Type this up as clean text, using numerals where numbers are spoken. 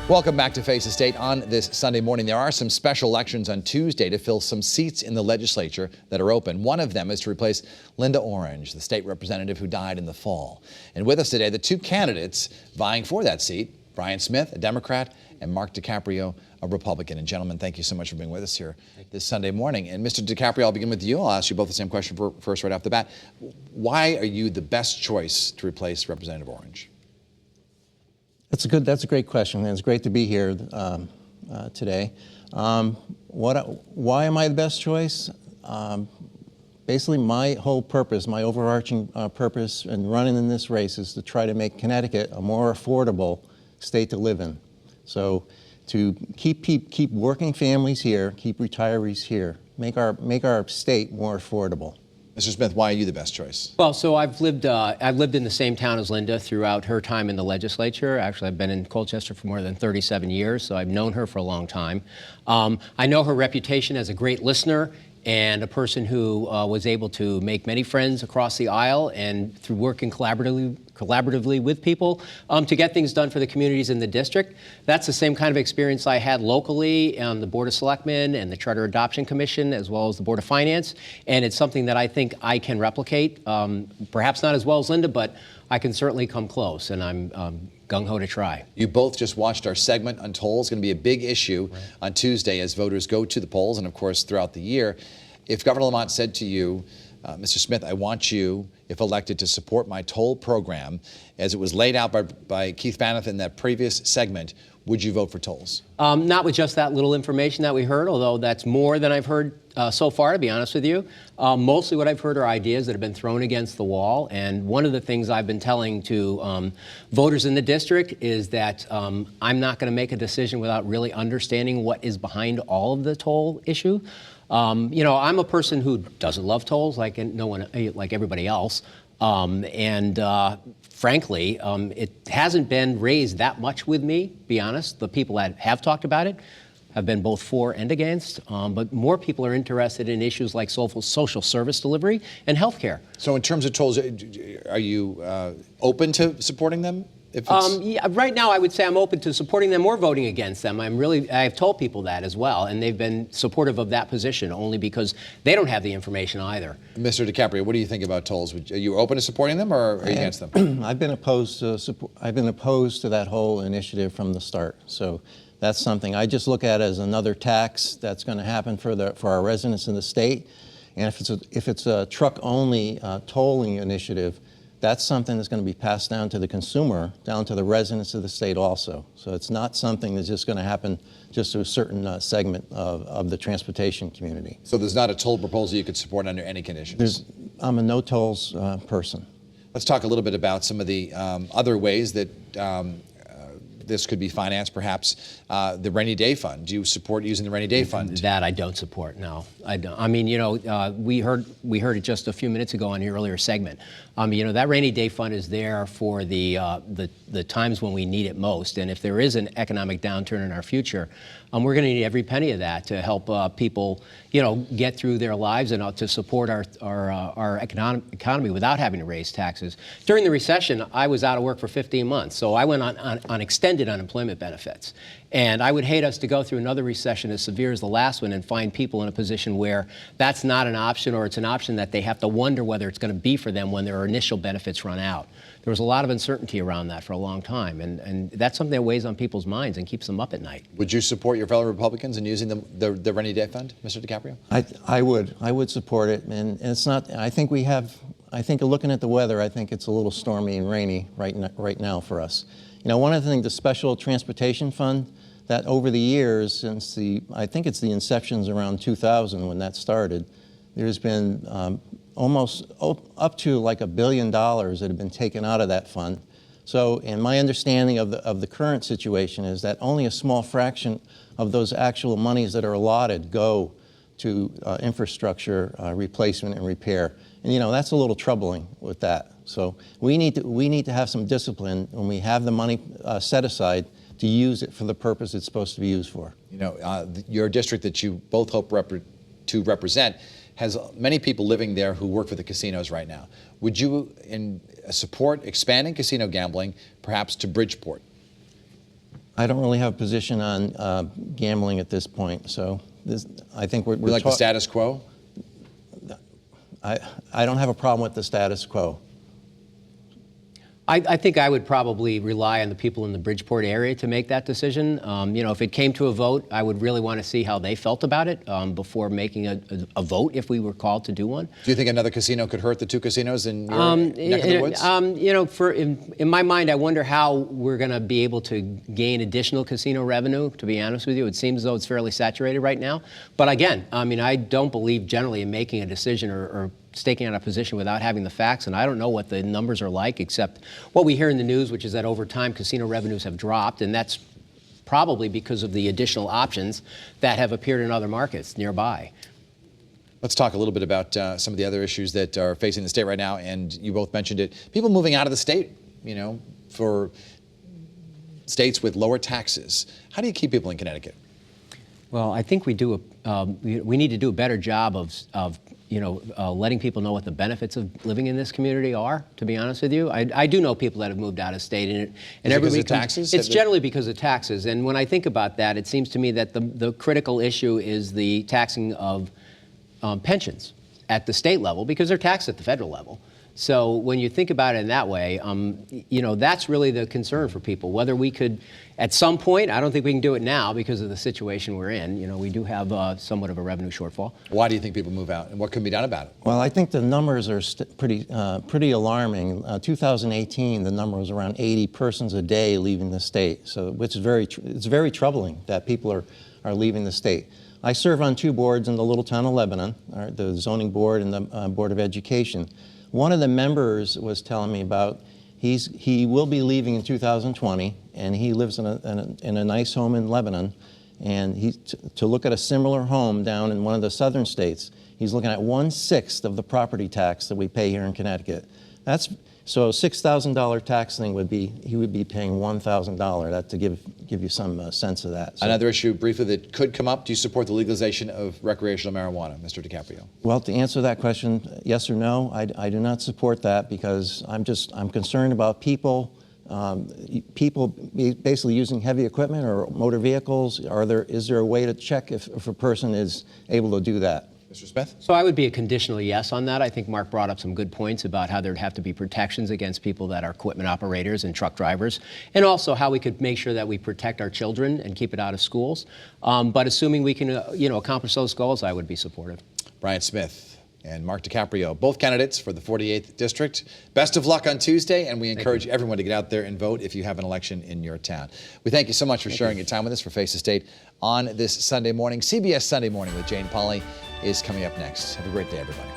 Welcome back to Face the State on this Sunday morning. There are some special elections on Tuesday to fill some seats in the legislature that are open. One of them is to replace Linda Orange, the state representative who died in the fall. And with us today, the two candidates vying for that seat, Brian Smith, a Democrat, and Mark Decaprio, a Republican. And gentlemen, thank you so much for being with us here this Sunday morning. And Mr. Decaprio, I'll begin with you. I'll ask you both the same question first right off the bat. Why are you the best choice to replace Representative Orange? That's a great question, and it's great to be here today. Why am I the best choice? Basically, my whole purpose, my overarching purpose in running in this race is to try to make Connecticut a more affordable state to live in. So to keep working families here, keep retirees here, make our state more affordable. Mr. Smith, why are you the best choice? Well, so I've lived in the same town as Linda throughout her time in the legislature. Actually, I've been in Colchester for more than 37 years, so I've known her for a long time. I know her reputation as a great listener and a person who was able to make many friends across the aisle and through working collaboratively with people to get things done for the communities in the district. That's the same kind of experience I had locally on the Board of Selectmen and the Charter Adoption Commission, as well as the Board of Finance. And it's something that I think I can replicate, perhaps not as well as Linda, but I can certainly come close, and I'm gung-ho to try. You both just watched our segment on tolls. It's going to be a big issue on Tuesday as voters go to the polls and, of course, throughout the year. If Governor Lamont said to you, Mr. Smith, I want you, if elected, to support my toll program as it was laid out by Keith Bannoff in that previous segment, would you vote for tolls? Not with just that little information that we heard, although that's more than I've heard so far, to be honest with you. Mostly what I've heard are ideas that have been thrown against the wall. And one of the things I've been telling to voters in the district is that I'm not going to make a decision without really understanding what is behind all of the toll issue. You know, I'm a person who doesn't love tolls like everybody else. Frankly, it hasn't been raised that much with me, to be honest. The people that have talked about it have been both for and against, but more people are interested in issues like social service delivery and health care. So in terms of tolls, are you open to supporting them? Yeah, right now, I would say I'm open to supporting them or voting against them. I've told people that as well, and they've been supportive of that position only because they don't have the information either. Mr. Decaprio, what do you think about tolls? Are you open to supporting them or are you against them? I've been opposed to that whole initiative from the start. So that's something I just look at as another tax that's going to happen for our residents in the state. And if it's a truck-only tolling initiative, that's something that's going to be passed down to the consumer, down to the residents of the state also. So it's not something that's just going to happen just to a certain segment of the transportation community. So there's not a toll proposal you could support under any conditions? I'm a no tolls person. Let's talk a little bit about some of the other ways that this could be financed, perhaps the rainy day fund. Do you support using the rainy day fund? That I don't support, no. I don't. I mean, you know, we heard it just a few minutes ago on your earlier segment. You know, that rainy day fund is there for the times when we need it most. And if there is an economic downturn in our future, we're going to need every penny of that to help people, you know, get through their lives and to support our economy without having to raise taxes. During the recession, I was out of work for 15 months, so I went on extended unemployment benefits. And I would hate us to go through another recession as severe as the last one and find people in a position where that's not an option, or it's an option that they have to wonder whether it's going to be for them when their initial benefits run out. There was a lot of uncertainty around that for a long time, and that's something that weighs on people's minds and keeps them up at night. Would you support your fellow Republicans in using the rainy day fund, Mr. Decaprio? I would support it, and it's not. I think looking at the weather, I think it's a little stormy and rainy right now for us. You know, one of the things, the Special Transportation Fund, that over the years, since I think it's the inceptions around 2000 when that started, there's been almost up to like $1 billion that have been taken out of that fund. So, and my understanding of the current situation is that only a small fraction of those actual monies that are allotted go to infrastructure replacement and repair. And you know, that's a little troubling with that. So we need to have some discipline when we have the money set aside to use it for the purpose it's supposed to be used for. You know, your district that you both hope to represent has many people living there who work for the casinos right now. Would you support expanding casino gambling, perhaps to Bridgeport? I don't really have a position on gambling at this point, so I think we're You like the status quo? I don't have a problem with the status quo. I think I would probably rely on the people in the Bridgeport area to make that decision. You know, if it came to a vote, I would really want to see how they felt about it before making a vote if we were called to do one. Do you think another casino could hurt the two casinos in your neck of the woods? You know, in my mind, I wonder how we're going to be able to gain additional casino revenue, to be honest with you. It seems as though it's fairly saturated right now. But again, I mean, I don't believe generally in making a decision or staking out a position without having the facts, and I don't know what the numbers are like, except what we hear in the news, which is that over time casino revenues have dropped, and that's probably because of the additional options that have appeared in other markets nearby. Let's talk a little bit about some of the other issues that are facing the state right now, and you both mentioned it. People moving out of the state, you know, for states with lower taxes. How do you keep people in Connecticut? Well, I think we need to do a better job of letting people know what the benefits of living in this community are, to be honest with you. I do know people that have moved out of state, and because of taxes? It's generally because of taxes. And when I think about that, it seems to me that the critical issue is the taxing of pensions at the state level, because they're taxed at the federal level. So when you think about it in that way, you know, that's really the concern for people. Whether we could, at some point, I don't think we can do it now because of the situation we're in. You know, we do have somewhat of a revenue shortfall. Why do you think people move out, and what can be done about it? Well, I think the numbers are pretty alarming. 2018, the number was around 80 persons a day leaving the state, so which is it's very troubling that people are leaving the state. I serve on two boards in the little town of Lebanon, the zoning board and the Board of Education. One of the members was telling me about he will be leaving in 2020, and he lives in a nice home in Lebanon, and to look at a similar home down in one of the southern states, he's looking at 1/6 of the property tax that we pay here in Connecticut. So a $6,000 tax thing he would be paying $1,000. That to give you some sense of that. So, another issue briefly that could come up: do you support the legalization of recreational marijuana, Mr. Decaprio? Well, to answer that question, yes or no, I do not support that, because I'm concerned about people basically using heavy equipment or motor vehicles. Is there a way to check if a person is able to do that? Mr. Smith? So I would be a conditional yes on that. I think Mark brought up some good points about how there'd have to be protections against people that are equipment operators and truck drivers, and also how we could make sure that we protect our children and keep it out of schools. But assuming we can, accomplish those goals, I would be supportive. Brian Smith and Mark Decaprio, both candidates for the 48th District. Best of luck on Tuesday, and we encourage everyone to get out there and vote if you have an election in your town. We thank you so much for sharing your time with us for Face the State on this Sunday morning. CBS Sunday Morning with Jane Pauley is coming up next. Have a great day, everybody.